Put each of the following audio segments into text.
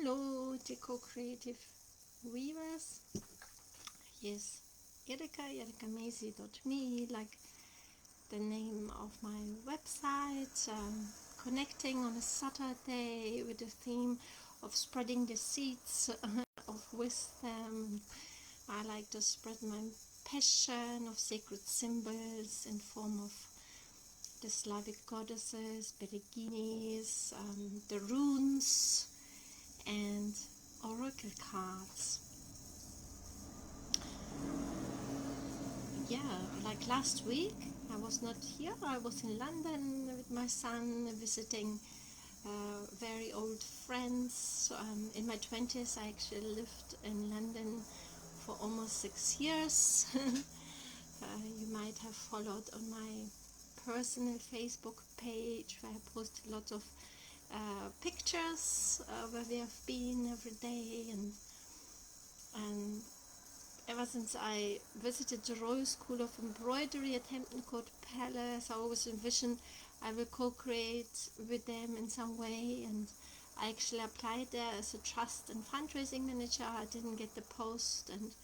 Hello, the co-creative weavers. Yes, erika.macy.me, like the name of my website. Connecting on a Saturday with the theme of spreading the seeds of wisdom. I like to spread my passion of sacred symbols in form of the Slavic goddesses, Bereginis, the runes, and oracle cards. Yeah, like last week I was not here. I was in London with my son visiting very old friends. In my 20s I actually lived in London for almost 6 years. You might have followed on my personal Facebook page where I posted lots of pictures where we have been every day, and ever since I visited the Royal School of Embroidery at Hampton Court Palace, I always envisioned I will co-create with them in some way, and I actually applied there as a trust and fundraising manager. I didn't get the post, and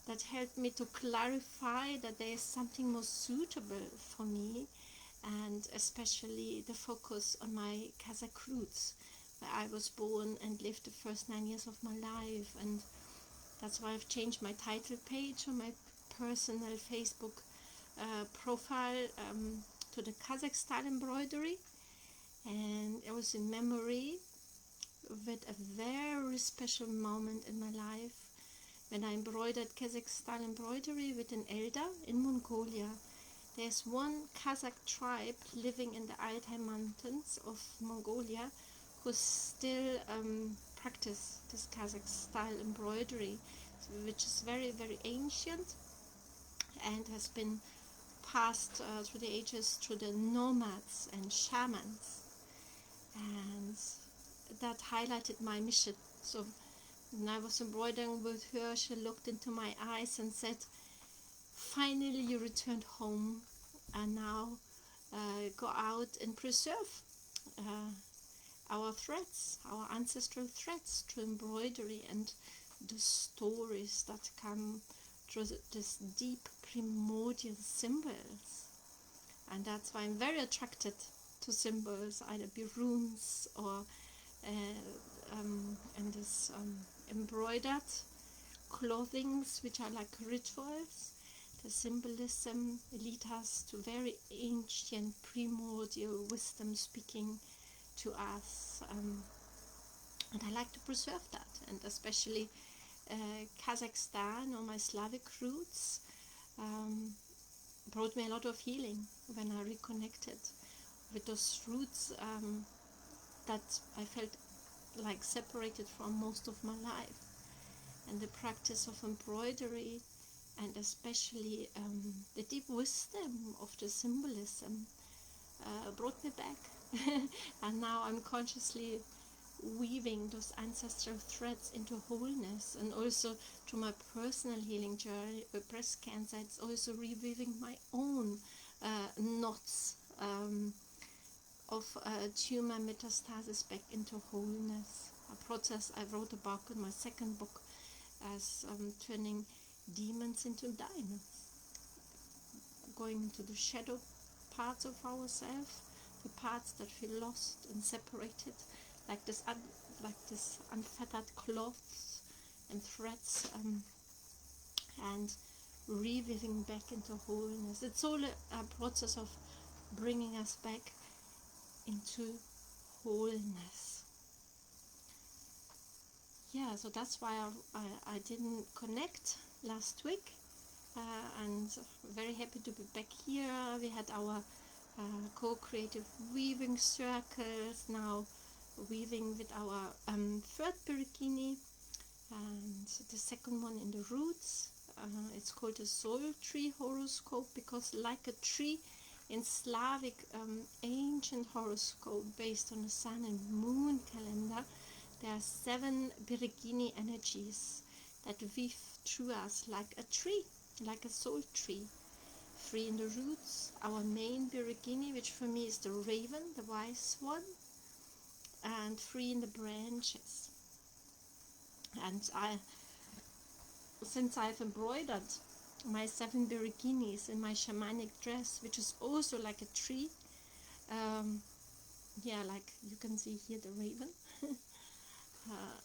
that helped me to clarify that there is something more suitable for me, and especially the focus on my Kazakh roots, where I was born and lived the first 9 years of my life. And that's why I've changed my title page on my personal Facebook profile to the Kazakh style embroidery, and it was in memory with a very special moment in my life when I embroidered Kazakh style embroidery with an elder in Mongolia. There's one Kazakh tribe living in the Altai mountains of Mongolia who still practice this Kazakh style embroidery, which is very, very ancient and has been passed through the ages through the nomads and shamans, and that highlighted my mission. So when I was embroidering with her, she looked into my eyes and said, "Finally you returned home, and now go out and preserve our threads, our ancestral threads through embroidery and the stories that come through this deep primordial symbols." And that's why I'm very attracted to symbols, either be runes or and this embroidered clothings, which are like rituals. The symbolism lead us to very ancient primordial wisdom speaking to us, and I like to preserve that, and especially Kazakhstan or my Slavic roots brought me a lot of healing when I reconnected with those roots that I felt like separated from most of my life. And the practice of embroidery, and especially the deep wisdom of the symbolism, brought me back. And now I'm consciously weaving those ancestral threads into wholeness, and also to my personal healing journey with breast cancer, it's also reweaving my own knots of tumor metastasis back into wholeness, a process I wrote about in my second book as turning demons into diamonds, going into the shadow parts of ourselves, the parts that feel lost and separated, like this unfettered cloths and threads, and reweaving back into wholeness. It's all a process of bringing us back into wholeness. Yeah, so that's why I didn't connect last week, and very happy to be back here. We had our co-creative weaving circles, now weaving with our third Beregini, and the second one in the roots. It's called a soul tree horoscope, because like a tree in Slavic ancient horoscope based on the sun and moon calendar, there are 7 Beregini energies that weave through us like a tree, like a soul tree. 3 in the roots, our main Beregini, which for me is the raven, the wise one, and 3 in the branches. And since I've embroidered my 7 Bereginis in my Shamanic Dress, which is also like a tree, yeah, like you can see here the raven,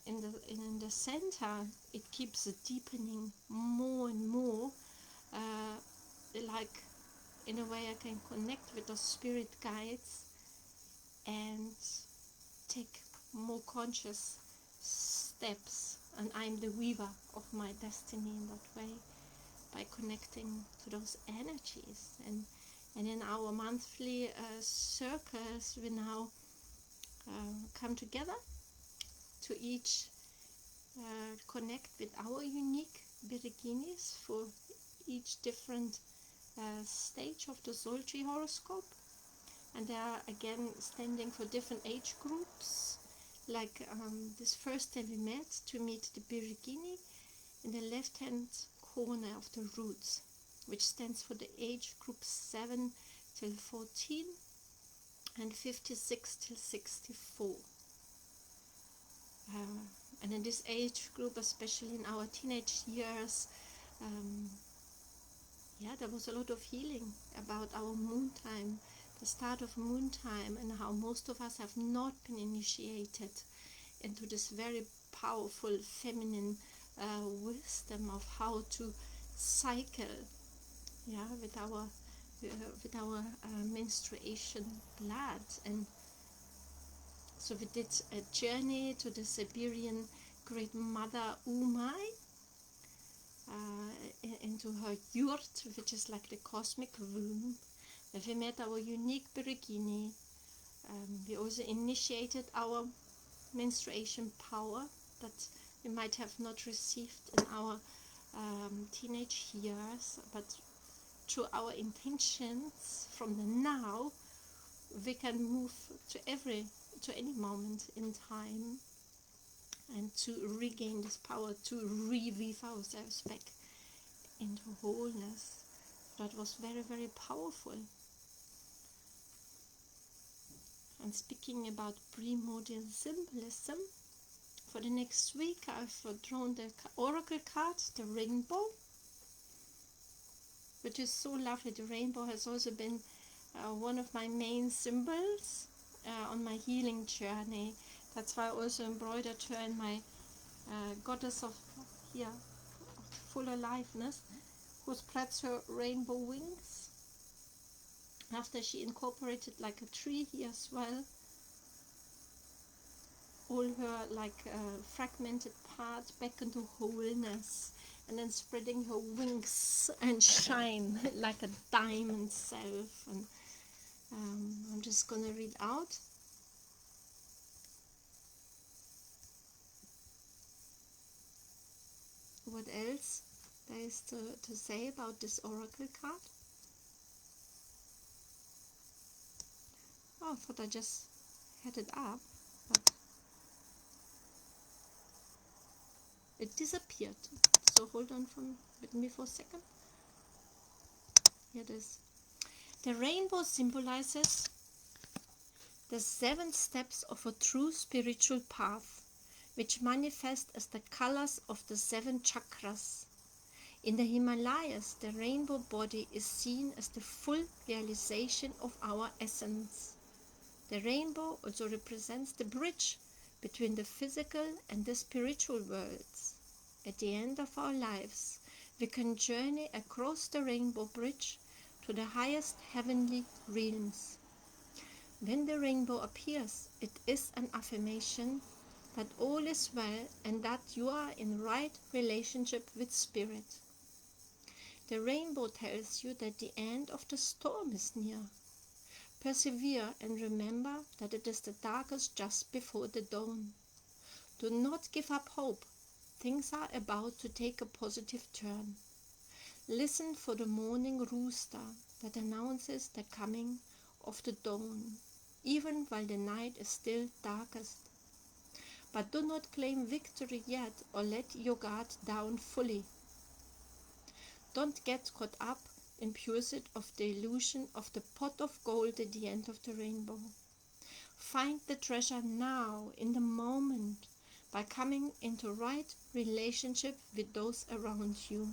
in the center, it keeps deepening more and more, like in a way I can connect with the spirit guides and take more conscious steps, and I'm the weaver of my destiny in that way, by connecting to those energies. And in our monthly circles, we now come together to each connect with our unique Bereginis for each different stage of the soul tree horoscope. And they are again standing for different age groups. Like this first day we met to meet the Beregini in the left hand corner of the roots, which stands for the age group 7 till 14 and 56 till 64. And in this age group, especially in our teenage years, yeah, there was a lot of healing about our moon time, the start of moon time, and how most of us have not been initiated into this very powerful feminine wisdom of how to cycle, yeah, with our menstruation blood. And so we did a journey to the Siberian Great Mother Umai, into her Wyrd, which is like the cosmic womb, where we met our unique Beregini. We also initiated our menstruation power that we might have not received in our teenage years, but through our intentions from the now, we can move to any moment in time, and to regain this power to reweave ourselves back into wholeness. That was very, very powerful. And speaking about primordial symbolism, for the next week I've drawn the oracle card, the rainbow, which is so lovely. The rainbow has also been one of my main symbols on my healing journey. That's why I also embroidered her in my Goddess of Full Aliveness, who spreads her rainbow wings after she incorporated like a tree here as well, all her like fragmented parts back into wholeness, and then spreading her wings and shine like a diamond self. And I'm just gonna read out. What else there is to say about this oracle card? Oh, I thought I just had it up, but it disappeared. So hold on with me for a second. Here it is. The rainbow symbolizes the 7 steps of a true spiritual path, which manifest as the colors of the 7 chakras. In the Himalayas, the rainbow body is seen as the full realization of our essence. The rainbow also represents the bridge between the physical and the spiritual worlds. At the end of our lives, we can journey across the rainbow bridge to the highest heavenly realms. When the rainbow appears, it is an affirmation that all is well and that you are in right relationship with spirit. The rainbow tells you that the end of the storm is near. Persevere and remember that it is the darkest just before the dawn. Do not give up hope. Things are about to take a positive turn. Listen for the morning rooster that announces the coming of the dawn, even while the night is still darkest. But do not claim victory yet or let your guard down fully. Don't get caught up in pursuit of the illusion of the pot of gold at the end of the rainbow. Find the treasure now, in the moment, by coming into right relationship with those around you.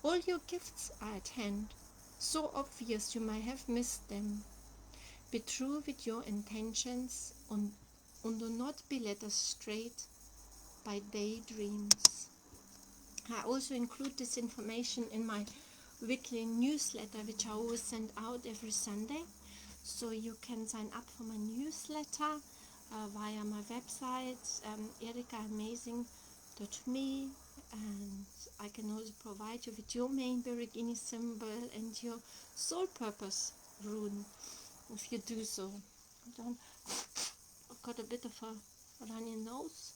All your gifts are at hand, so obvious you might have missed them. Be true with your intentions and do not be led astray by daydreams. I also include this information in my weekly newsletter, which I always send out every Sunday. So you can sign up for my newsletter via my website, ericaamazing.me, and I can also provide you with your main Beregini symbol and your soul purpose rune if you do so. I've got a bit of a runny nose.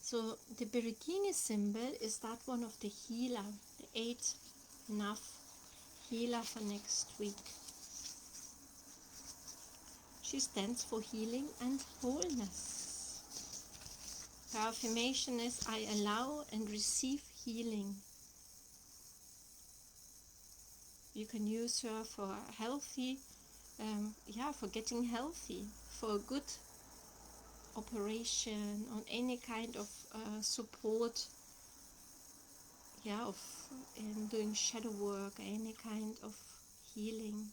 So the Beregini symbol is that one of the healer, the 8th Naf healer for next week. She stands for healing and wholeness. Her affirmation is, I allow and receive healing. You can use her for healthy, for getting healthy, for a good operation, on any kind of support, in doing shadow work, any kind of healing.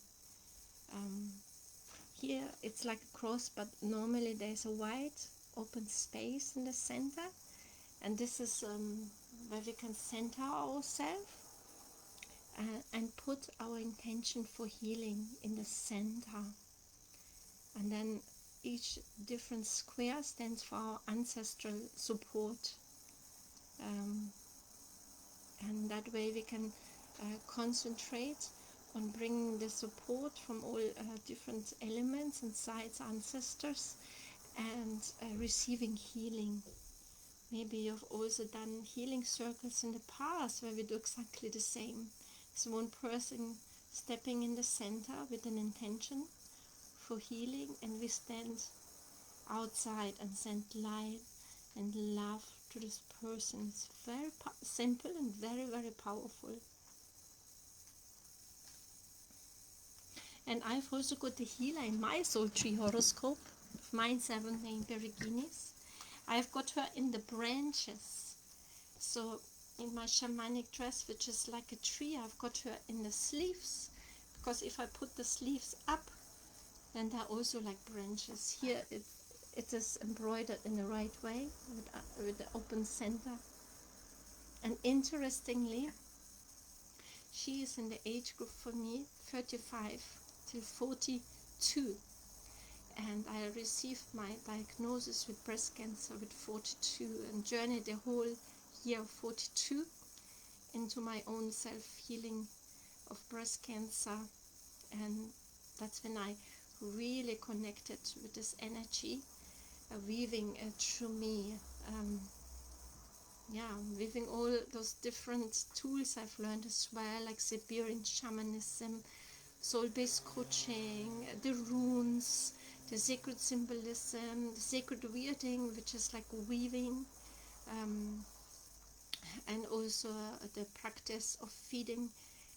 Here it's like a cross, but normally there's a wide open space in the center, and this is where we can center ourselves and put our intention for healing in the center. And then each different square stands for our ancestral support, and that way we can concentrate on bringing the support from all different elements and sides, ancestors, and receiving healing. Maybe you've also done healing circles in the past where we do exactly the same. So one person stepping in the center with an intention for healing, and we stand outside and send light and love to this person. It's very simple and very, very powerful. And I've also got the healer in my soul tree horoscope, mine 7 named Bereginis. I've got her in the branches. So in my shamanic dress, which is like a tree, I've got her in the sleeves, because if I put the sleeves up, then they're also like branches. Here it is embroidered in the right way with the open center. And interestingly, she is in the age group for me 35 till 42, and I received my diagnosis with breast cancer with 42 and journeyed the whole year of 42 into my own self-healing of breast cancer. And that's when I really connected with this energy, weaving it through me, weaving all those different tools I've learned as well, like Siberian shamanism, soul-based coaching, the runes, the sacred symbolism, the sacred Wyrding, which is like weaving, and also the practice of feeding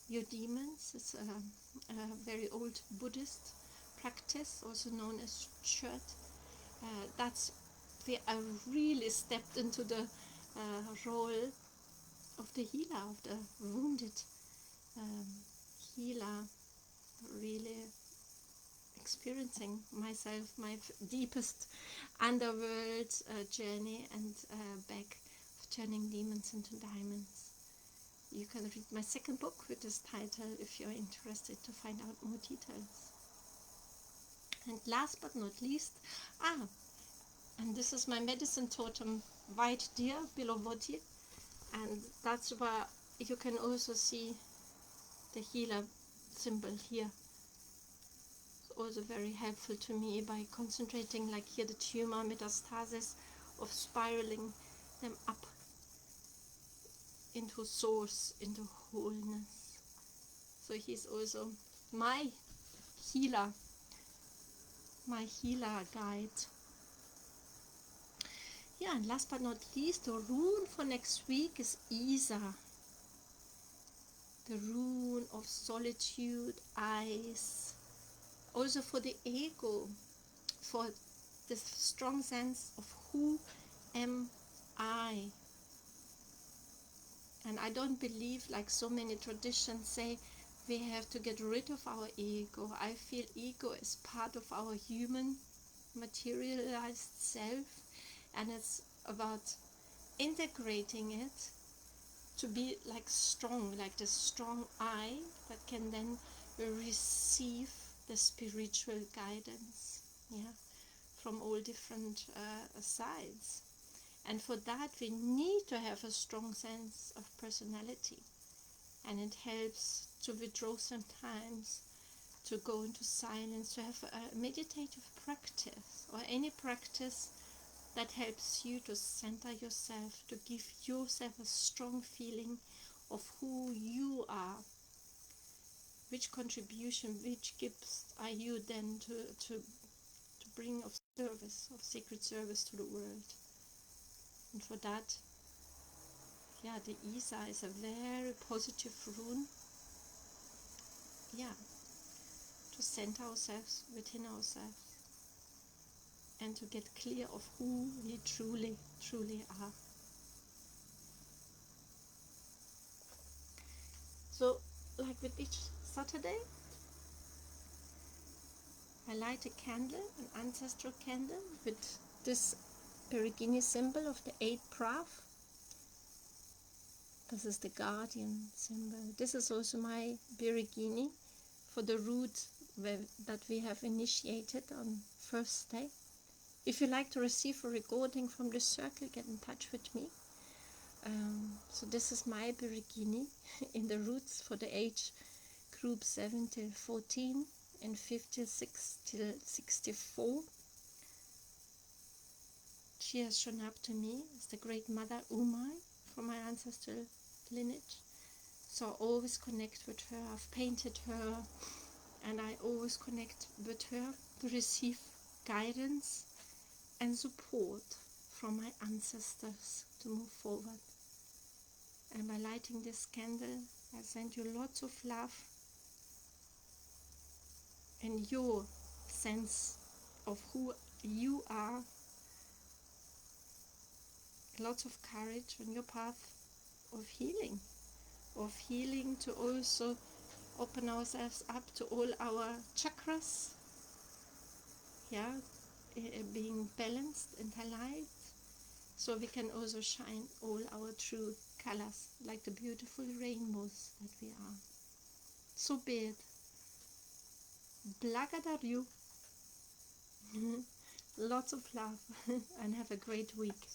your demons. It's a very old Buddhist practice, also known as Wyrd. That's where I really stepped into the role of the healer, of the wounded healer, really experiencing myself, my deepest underworld journey, and back of turning demons into diamonds. You can read my second book with this title if you're interested to find out more details. And last but not least, and this is my medicine totem, white deer, Bilovoti, and that's where you can also see the healer symbol here. It's also very helpful to me by concentrating, like here, the tumor metastasis, of spiraling them up into source, into wholeness. So he's also my healer guide. Yeah, and last but not least, the rune for next week is Isa, the rune of solitude, ice, also for the ego, for this strong sense of who am I. And I don't believe, like so many traditions say, we have to get rid of our ego. I feel ego is part of our human materialized self, and it's about integrating it to be like strong, like the strong I that can then receive the spiritual guidance, yeah, from all different sides. And for that we need to have a strong sense of personality, and it helps to withdraw sometimes, to go into silence, to have a meditative practice or any practice that helps you to center yourself, to give yourself a strong feeling of who you are, which contribution, which gifts are you then to bring of service, of sacred service to the world. And for that, yeah, the Isa is a very positive rune, yeah, to center ourselves within ourselves and to get clear of who we truly, truly are. So, like with each Saturday, I light a candle, an ancestral candle, with this Beregini symbol of the 8th path. This is the guardian symbol. This is also my Beregini for the route that we have initiated on first day. If you like to receive a recording from this circle, get in touch with me. So this is my Beregini in the roots for the age group 7 till 14 and 56 till 64. She has shown up to me as the great mother Umai from my ancestral lineage. So I always connect with her. I've painted her, and I always connect with her to receive guidance and support from my ancestors to move forward. And by lighting this candle, I send you lots of love and your sense of who you are. Lots of courage on your path of healing to also open ourselves up to all our chakras, yeah, being balanced and alive, so we can also shine all our true colors like the beautiful rainbows that we are. So be it. Blagadar you. Lots of love and have a great week.